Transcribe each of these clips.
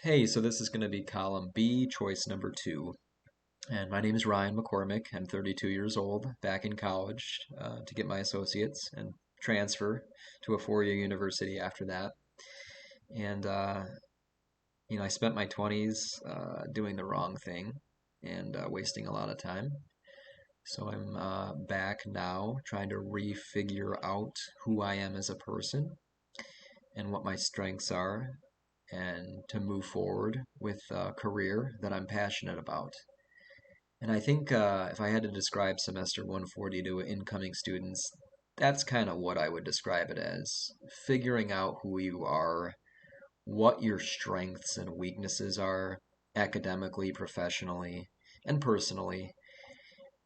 Hey, so this is going to be column B, choice number 2. And my name is Ryan McCormick. I'm 32 years old, back in college to get my associates and transfer to a four-year university after that. And, I spent my 20s doing the wrong thing and wasting a lot of time. So I'm back now trying to refigure out who I am as a person and what my strengths are and to move forward with a career that I'm passionate about. And I think if I had to describe semester 140 to incoming students, that's kind of what I would describe it as. Figuring out who you are, what your strengths and weaknesses are, academically, professionally, and personally,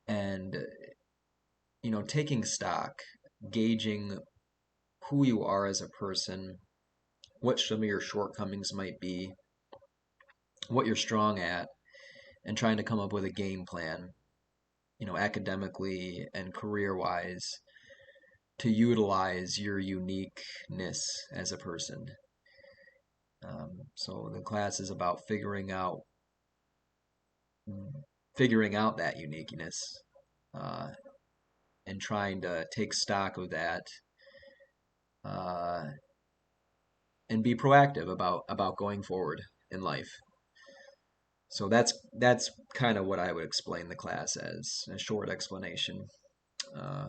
and taking stock, gauging who you are as a person, what some of your shortcomings might be, what you're strong at, and trying to come up with a game plan, academically and career wise to utilize your uniqueness as a person. So the class is about figuring out that uniqueness uh, and trying to take stock of that uh, and be proactive about going forward in life. So that's kind of what I would explain the class as, a short explanation. Uh,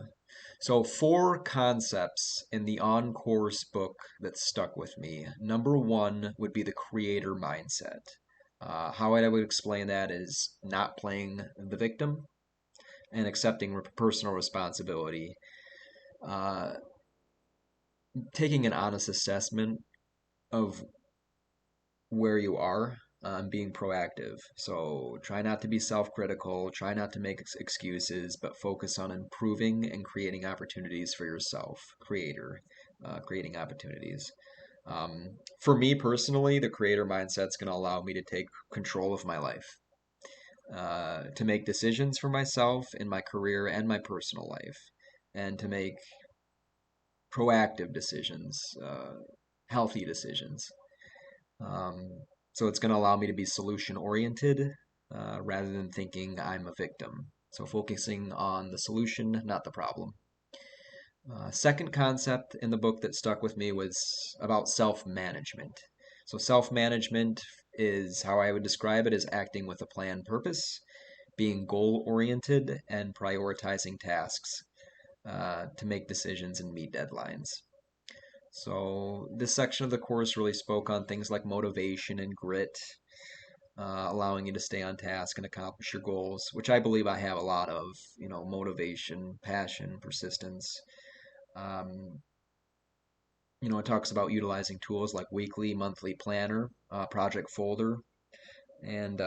so four concepts in the on-course book that stuck with me. Number one would be the creator mindset. How I would explain that is not playing the victim and accepting personal responsibility. Uh, Taking an honest assessment of where you are, being proactive. So try not to be self-critical, try not to make excuses, but focus on improving and creating opportunities for yourself. Creating opportunities. For me personally, the creator mindset is going to allow me to take control of my life, to make decisions for myself in my career and my personal life, and to make proactive decisions, healthy decisions. Um, so it's going to allow me to be solution oriented rather than thinking I'm a victim. So focusing on the solution, not the problem. Second concept in the book that stuck with me was about self management. So self management is how I would describe it as acting with a planned purpose, being goal oriented, and prioritizing tasks to make decisions and meet deadlines. So this section of the course really spoke on things like motivation and grit, allowing you to stay on task and accomplish your goals, which I believe I have a lot of, motivation, passion, persistence. Um, it talks about utilizing tools like weekly, monthly planner, project folder, and,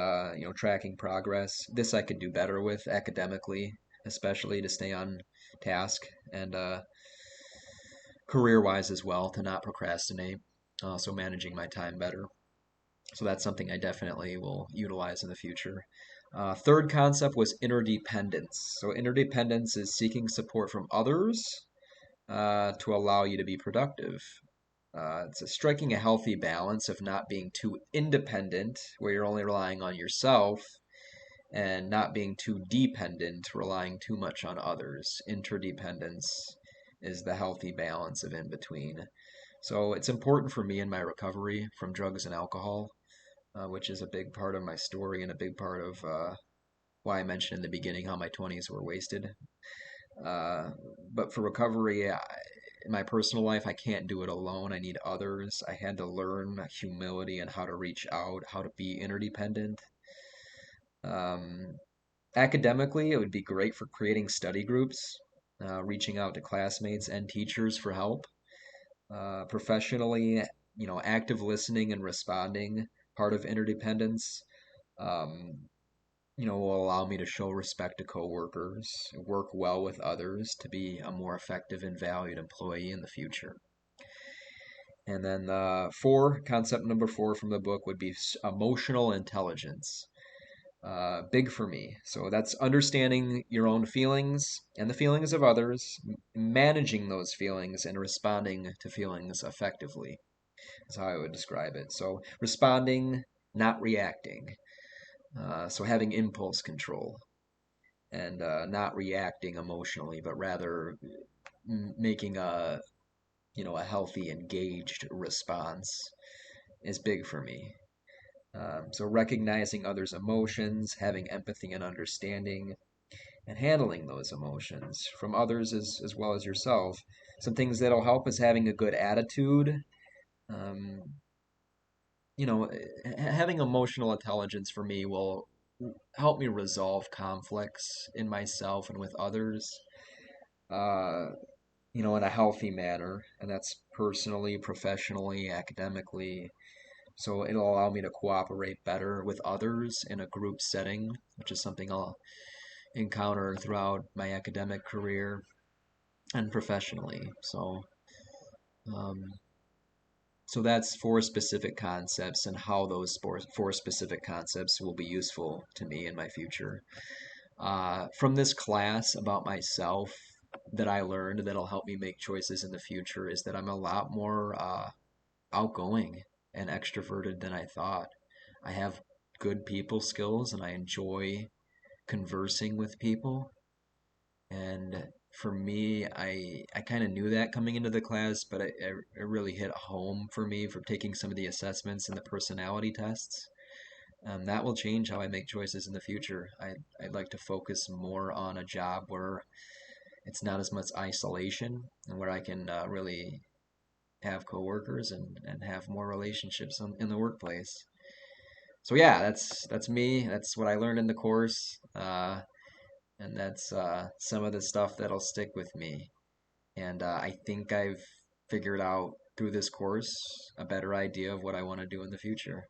tracking progress. This I could do better with academically, especially to stay on task and career-wise as well, to not procrastinate. So managing my time better. So that's something I definitely will utilize in the future. Third concept was interdependence. So interdependence is seeking support from others to allow you to be productive. It's striking a healthy balance of not being too independent, where you're only relying on yourself, and not being too dependent, relying too much on others. Interdependence is the healthy balance of in between. So it's important for me in my recovery from drugs and alcohol, which is a big part of my story and a big part of why I mentioned in the beginning how my 20s were wasted. Uh, but for recovery, in my personal life, I can't do it alone. I need others. I had to learn humility and how to reach out, how to be interdependent. Um, Academically, it would be great for creating study groups, reaching out to classmates and teachers for help. Professionally, active listening and responding, part of interdependence, um, will allow me to show respect to coworkers, work well with others to be a more effective and valued employee in the future. And then concept number four from the book would be emotional intelligence. Big for me. So that's understanding your own feelings and the feelings of others, managing those feelings, and responding to feelings effectively is how I would describe it. So responding not reacting. So having impulse control and not reacting emotionally, but rather making a healthy, engaged response is big for me. So recognizing others' emotions, having empathy and understanding, and handling those emotions from others as well as yourself. Some things that'll help is having a good attitude. Um, having emotional intelligence for me will help me resolve conflicts in myself and with others, uh, in a healthy manner. And that's personally, professionally, academically. So it'll allow me to cooperate better with others in a group setting, which is something I'll encounter throughout my academic career and professionally. Um, so that's four specific concepts and how those four specific concepts will be useful to me in my future. From this class about myself that I learned that'll help me make choices in the future is that I'm a lot more outgoing and extroverted than I thought. I have good people skills and I enjoy conversing with people. And for me, I kind of knew that coming into the class, but it really hit home for me for taking some of the assessments and the personality tests. That will change how I make choices in the future. I'd like to focus more on a job where it's not as much isolation and where I can really have coworkers and have more relationships in the workplace. So yeah, that's me. That's what I learned in the course, and that's some of the stuff that'll stick with me. And I think I've figured out through this course a better idea of what I want to do in the future.